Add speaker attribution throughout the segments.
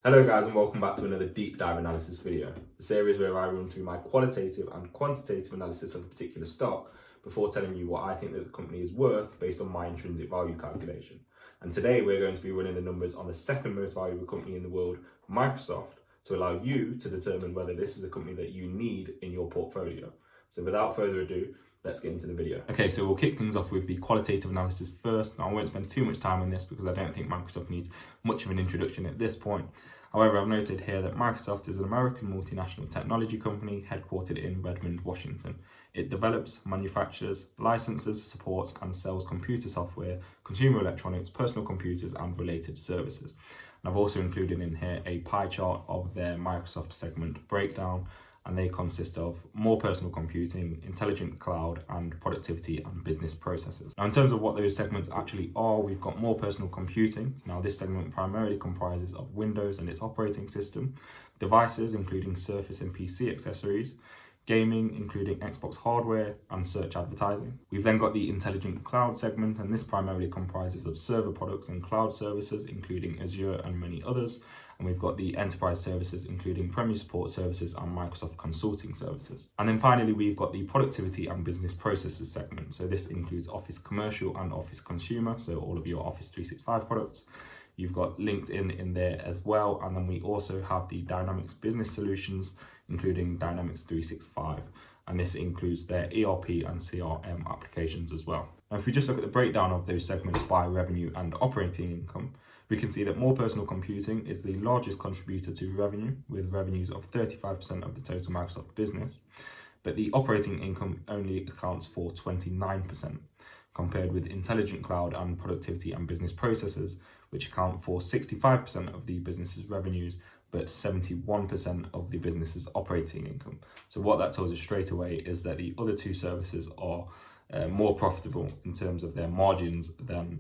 Speaker 1: Hello guys and welcome back to another deep dive analysis video, the series where I run through my qualitative and quantitative analysis of a particular stock before telling you what I think that the company is worth based on my intrinsic value calculation. And today we're going to be running the numbers on the second most valuable company in the world, Microsoft, to allow you to determine whether this is a company that you need in your portfolio. So without further ado, let's get into the video. Okay, so we'll kick things off with the qualitative analysis first. Now, I won't spend too much time on this because I don't think Microsoft needs much of an introduction at this point. However, I've noted here that Microsoft is an American multinational technology company headquartered in Redmond, Washington. It develops, manufactures, licenses, supports, and sells computer software, consumer electronics, personal computers, and related services. And I've also included in here a pie chart of their Microsoft segment breakdown, and they consist of more personal computing, intelligent cloud, and productivity and business processes. Now, in terms of what those segments actually are, we've got more personal computing. Now, this segment primarily comprises of Windows and its operating system, devices including Surface and PC accessories, gaming including Xbox hardware, and search advertising. We've then got the intelligent cloud segment, and this primarily comprises of server products and cloud services including Azure and many others. And we've got the enterprise services including Premier Support Services and Microsoft Consulting Services. And then finally, we've got the productivity and business processes segment. So this includes Office Commercial and Office Consumer, so all of your Office 365 products. You've got LinkedIn in there as well. And then we also have the Dynamics Business Solutions, including Dynamics 365. And this includes their ERP and CRM applications as well. Now, if we just look at the breakdown of those segments by revenue and operating income, we can see that more personal computing is the largest contributor to revenue, with revenues of 35% of the total Microsoft business, but the operating income only accounts for 29%, compared with intelligent cloud and productivity and business processes, which account for 65% of the business's revenues, but 71% of the business's operating income. So what that tells us straight away is that the other two services are more profitable in terms of their margins than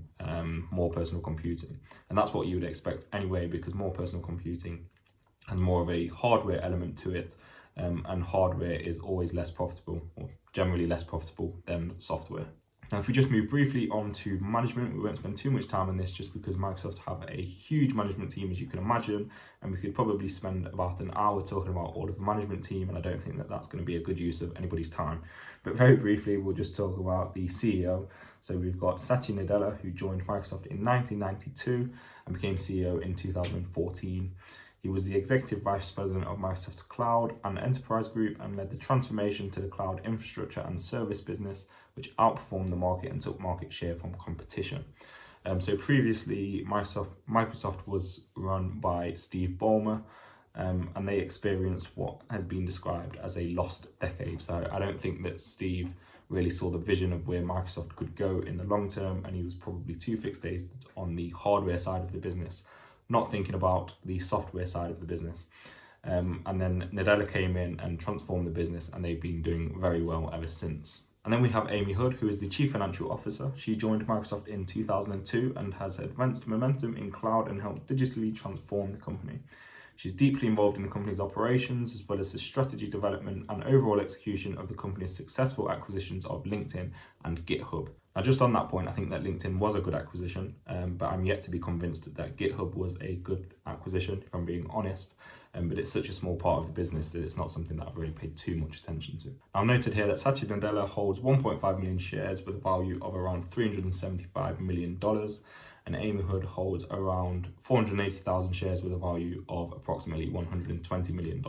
Speaker 1: more personal computing. And that's what you would expect anyway, because more personal computing has more of a hardware element to it, and hardware is always less profitable, or generally less profitable than software. Now, if we just move briefly on to management, we won't spend too much time on this just because Microsoft have a huge management team, as you can imagine, and we could probably spend about an hour talking about all of the management team, and I don't think that that's going to be a good use of anybody's time. But very briefly, we'll just talk about the CEO. So we've got Satya Nadella, who joined Microsoft in 1992 and became CEO in 2014. He was the Executive Vice President of Microsoft's Cloud and Enterprise Group and led the transformation to the cloud infrastructure and service business, which outperformed the market and took market share from competition. So previously, Microsoft was run by Steve Ballmer, and they experienced what has been described as a lost decade. So I don't think that Steve really saw the vision of where Microsoft could go in the long term, and he was probably too fixated on the hardware side of the business, not thinking about the software side of the business. And then Nadella came in and transformed the business, and they've been doing very well ever since. And then we have Amy Hood, who is the Chief Financial Officer. She joined Microsoft in 2002 and has advanced momentum in cloud and helped digitally transform the company. She's deeply involved in the company's operations, as well as the strategy development and overall execution of the company's successful acquisitions of LinkedIn and GitHub. Now, just on that point, I think that LinkedIn was a good acquisition, but I'm yet to be convinced that GitHub was a good acquisition, if I'm being honest. But it's such a small part of the business that it's not something that I've really paid too much attention to. I've noted here that Satya Nadella holds 1.5 million shares with a value of around $375 million. And Amy Hood holds around 480,000 shares with a value of approximately $120 million.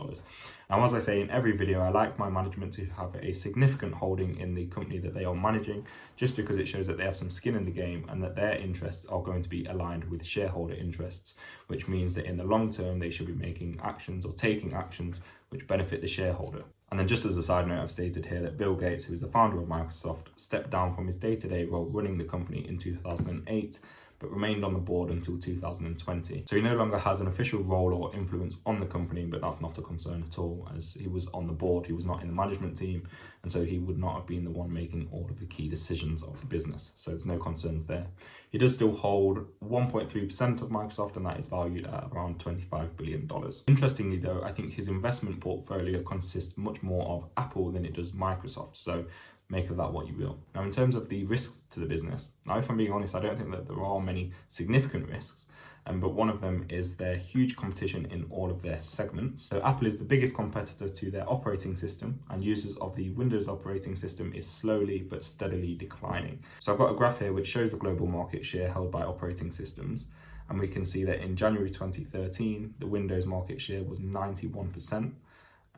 Speaker 1: Now, as I say in every video, I like my management to have a significant holding in the company that they are managing, just because it shows that they have some skin in the game and that their interests are going to be aligned with shareholder interests, which means that in the long term, they should be making actions or taking actions which benefit the shareholder. And then just as a side note, I've stated here that Bill Gates, who is the founder of Microsoft, stepped down from his day-to-day role running the company in 2008, but remained on the board until 2020. So he no longer has an official role or influence on the company, but that's not a concern at all, as he was on the board, he was not in the management team, and so he would not have been the one making all of the key decisions of the business. So there's no concerns there. He does still hold 1.3% of Microsoft, and that is valued at around $25 billion. Interestingly though, I think his investment portfolio consists much more of Apple than it does Microsoft. So make of that what you will. Now, in terms of the risks to the business, now if I'm being honest, I don't think that there are many significant risks, but one of them is their huge competition in all of their segments. So Apple is the biggest competitor to their operating system, and users of the Windows operating system is slowly but steadily declining. So I've got a graph here which shows the global market share held by operating systems, and we can see that in January 2013, the Windows market share was 91%,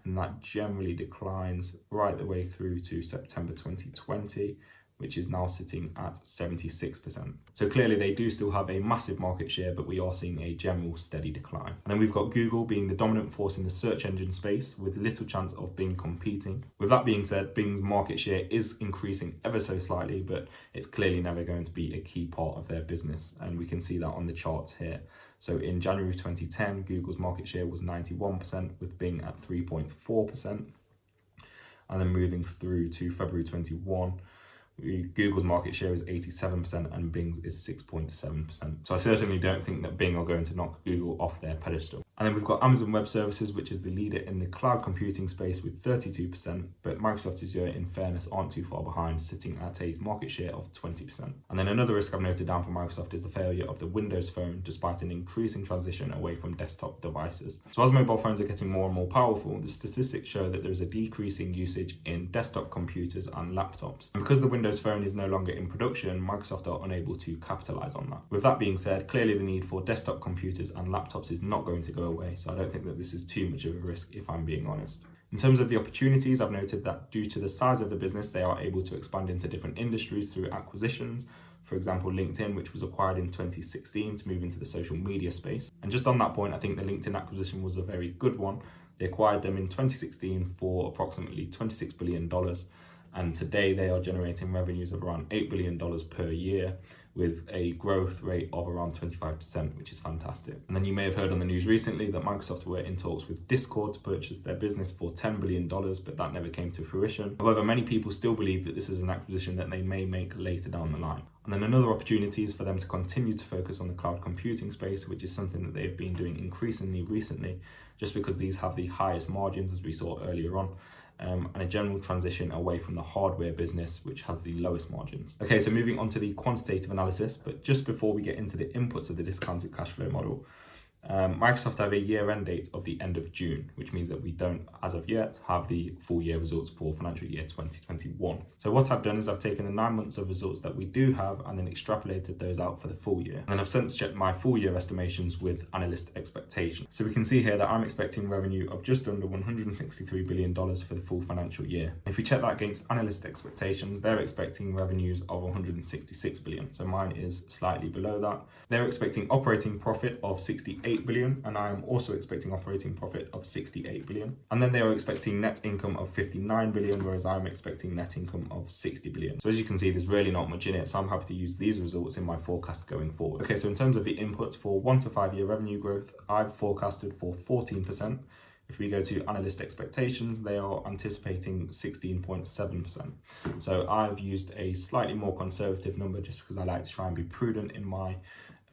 Speaker 1: and that generally declines right the way through to September 2020, which is now sitting at 76%. So clearly they do still have a massive market share, but we are seeing a general steady decline. And then we've got Google being the dominant force in the search engine space with little chance of Bing competing. With that being said, Bing's market share is increasing ever so slightly, but it's clearly never going to be a key part of their business. And we can see that on the charts here. So in January 2010, Google's market share was 91% with Bing at 3.4%. And then moving through to February 21, Google's market share is 87% and Bing's is 6.7%. So I certainly don't think that Bing are going to knock Google off their pedestal. And then we've got Amazon Web Services, which is the leader in the cloud computing space with 32%, but Microsoft Azure, in fairness, aren't too far behind, sitting at a market share of 20%. And then another risk I've noted down for Microsoft is the failure of the Windows Phone, despite an increasing transition away from desktop devices. So as mobile phones are getting more and more powerful, the statistics show that there is a decreasing usage in desktop computers and laptops. And because the Windows Phone is no longer in production, Microsoft are unable to capitalize on that. With that being said, clearly the need for desktop computers and laptops is not going to go away, so I don't think that this is too much of a risk if I'm being honest. In terms of the opportunities, I've noted that due to the size of the business, they are able to expand into different industries through acquisitions. For example, LinkedIn, which was acquired in 2016 to move into the social media space. And just on that point, I think the LinkedIn acquisition was a very good one. They acquired them in 2016 for approximately $26 billion. And today they are generating revenues of around $8 billion per year with a growth rate of around 25%, which is fantastic. And then you may have heard on the news recently that Microsoft were in talks with Discord to purchase their business for $10 billion, but that never came to fruition. However, many people still believe that this is an acquisition that they may make later down the line. And then another opportunity is for them to continue to focus on the cloud computing space, which is something that they've been doing increasingly recently, just because these have the highest margins, as we saw earlier on. And a general transition away from the hardware business, which has the lowest margins. Okay, so moving on to the quantitative analysis, but just before we get into the inputs of the discounted cash flow model, Microsoft have a year-end date of the end of June, which means that we don't, as of yet, have the full year results for financial year 2021. So what I've done is I've taken the 9 months of results that we do have and then extrapolated those out for the full year. And then I've since checked my full year estimations with analyst expectations. So we can see here that I'm expecting revenue of just under $163 billion for the full financial year. If we check that against analyst expectations, they're expecting revenues of $166 billion. So mine is slightly below that. They're expecting operating profit of $68 billion, and I am also expecting operating profit of $68 billion. And then they are expecting net income of $59 billion, whereas I'm expecting net income of $60 billion. So as you can see, there's really not much in it, so I'm happy to use these results in my forecast going forward. Okay, so in terms of the inputs for 1 to 5 year revenue growth, I've forecasted for 14%. If we go to analyst expectations, they are anticipating 16.7%. So I've used a slightly more conservative number just because I like to try and be prudent in my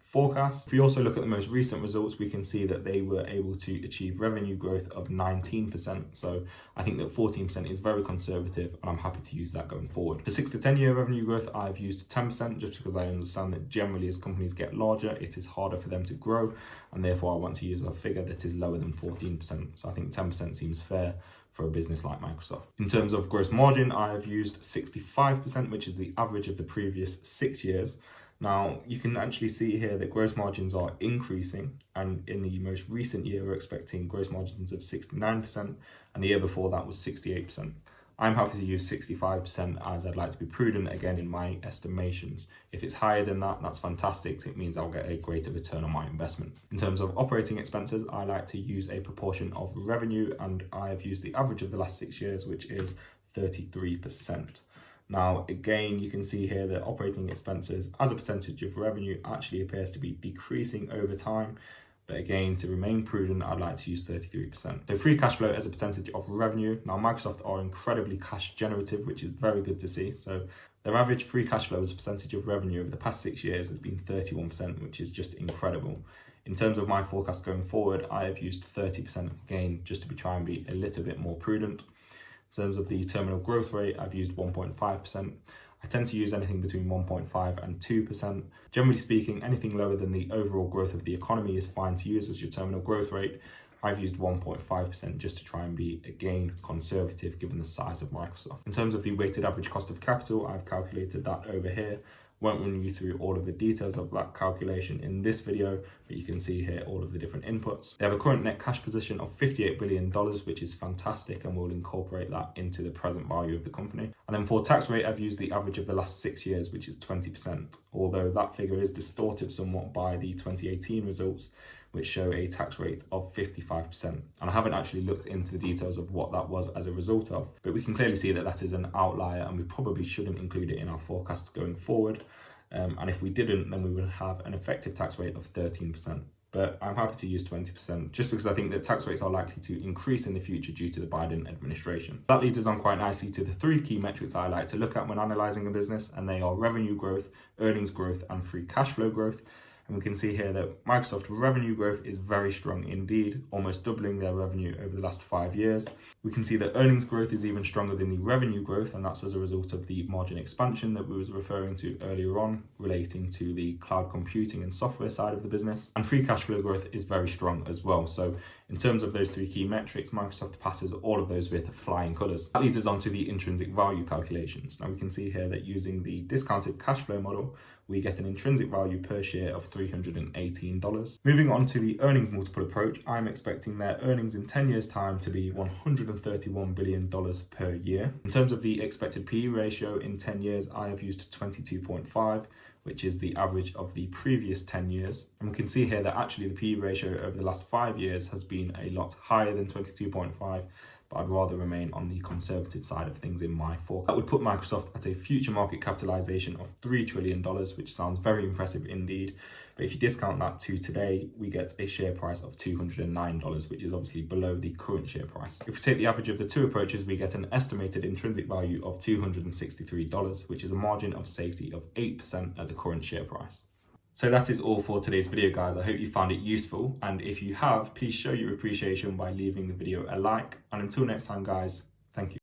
Speaker 1: forecast. If we also look at the most recent results, we can see that they were able to achieve revenue growth of 19%. So I think that 14% is very conservative, and I'm happy to use that going forward. For 6 to 10 year revenue growth, I've used 10% just because I understand that generally as companies get larger, it is harder for them to grow, and therefore I want to use a figure that is lower than 14%. So I think 10% seems fair for a business like Microsoft. In terms of gross margin, I have used 65%, which is the average of the previous 6 years. Now, you can actually see here that gross margins are increasing, and in the most recent year, we're expecting gross margins of 69%, and the year before that was 68%. I'm happy to use 65% as I'd like to be prudent again in my estimations. If it's higher than that, that's fantastic. It means I'll get a greater return on my investment. In terms of operating expenses, I like to use a proportion of revenue, and I have used the average of the last 6 years, which is 33%. Now, again, you can see here that operating expenses as a percentage of revenue actually appears to be decreasing over time. But again, to remain prudent, I'd like to use 33%. So free cash flow as a percentage of revenue. Now, Microsoft are incredibly cash generative, which is very good to see. So their average free cash flow as a percentage of revenue over the past 6 years has been 31%, which is just incredible. In terms of my forecast going forward, I have used 30% again, just to try and be a little bit more prudent. In terms of the terminal growth rate, I've used 1.5%. I tend to use anything between 1.5 and 2%. Generally speaking, anything lower than the overall growth of the economy is fine to use as your terminal growth rate. I've used 1.5% just to try and be, again, conservative given the size of Microsoft. In terms of the weighted average cost of capital, I've calculated that over here. Won't run you through all of the details of that calculation in this video, but you can see here all of the different inputs. They have a current net cash position of $58 billion, which is fantastic, and we'll incorporate that into the present value of the company. And then for tax rate, I've used the average of the last 6 years, which is 20%, although that figure is distorted somewhat by the 2018 results, which show a tax rate of 55%. And I haven't actually looked into the details of what that was as a result of, but we can clearly see that that is an outlier and we probably shouldn't include it in our forecasts going forward. And if we didn't, then we would have an effective tax rate of 13%. But I'm happy to use 20% just because I think that tax rates are likely to increase in the future due to the Biden administration. That leads us on quite nicely to the 3 key metrics I like to look at when analysing a business, and they are revenue growth, earnings growth, and free cash flow growth. And we can see here that Microsoft revenue growth is very strong indeed, almost doubling their revenue over the last 5 years. We can see that earnings growth is even stronger than the revenue growth, and that's as a result of the margin expansion that we was referring to earlier on, relating to the cloud computing and software side of the business. And free cash flow growth is very strong as well. So in terms of those 3 key metrics, Microsoft passes all of those with flying colours. That leads us on to the intrinsic value calculations. Now we can see here that using the discounted cash flow model, we get an intrinsic value per share of $318. Moving on to the earnings multiple approach, I'm expecting their earnings in 10 years' time to be $131 billion per year. In terms of the expected PE ratio in 10 years, I have used 22.5, which is the average of the previous 10 years. And we can see here that actually the PE ratio over the last 5 years has been a lot higher than 22.5, but I'd rather remain on the conservative side of things in my forecast. That would put Microsoft at a future market capitalization of $3 trillion, which sounds very impressive indeed. But if you discount that to today, we get a share price of $209, which is obviously below the current share price. If we take the average of the 2 approaches, we get an estimated intrinsic value of $263, which is a margin of safety of 8% at the current share price. So that is all for today's video, guys. I hope you found it useful, and if you have, please show your appreciation by leaving the video a like. And until next time, guys, thank you.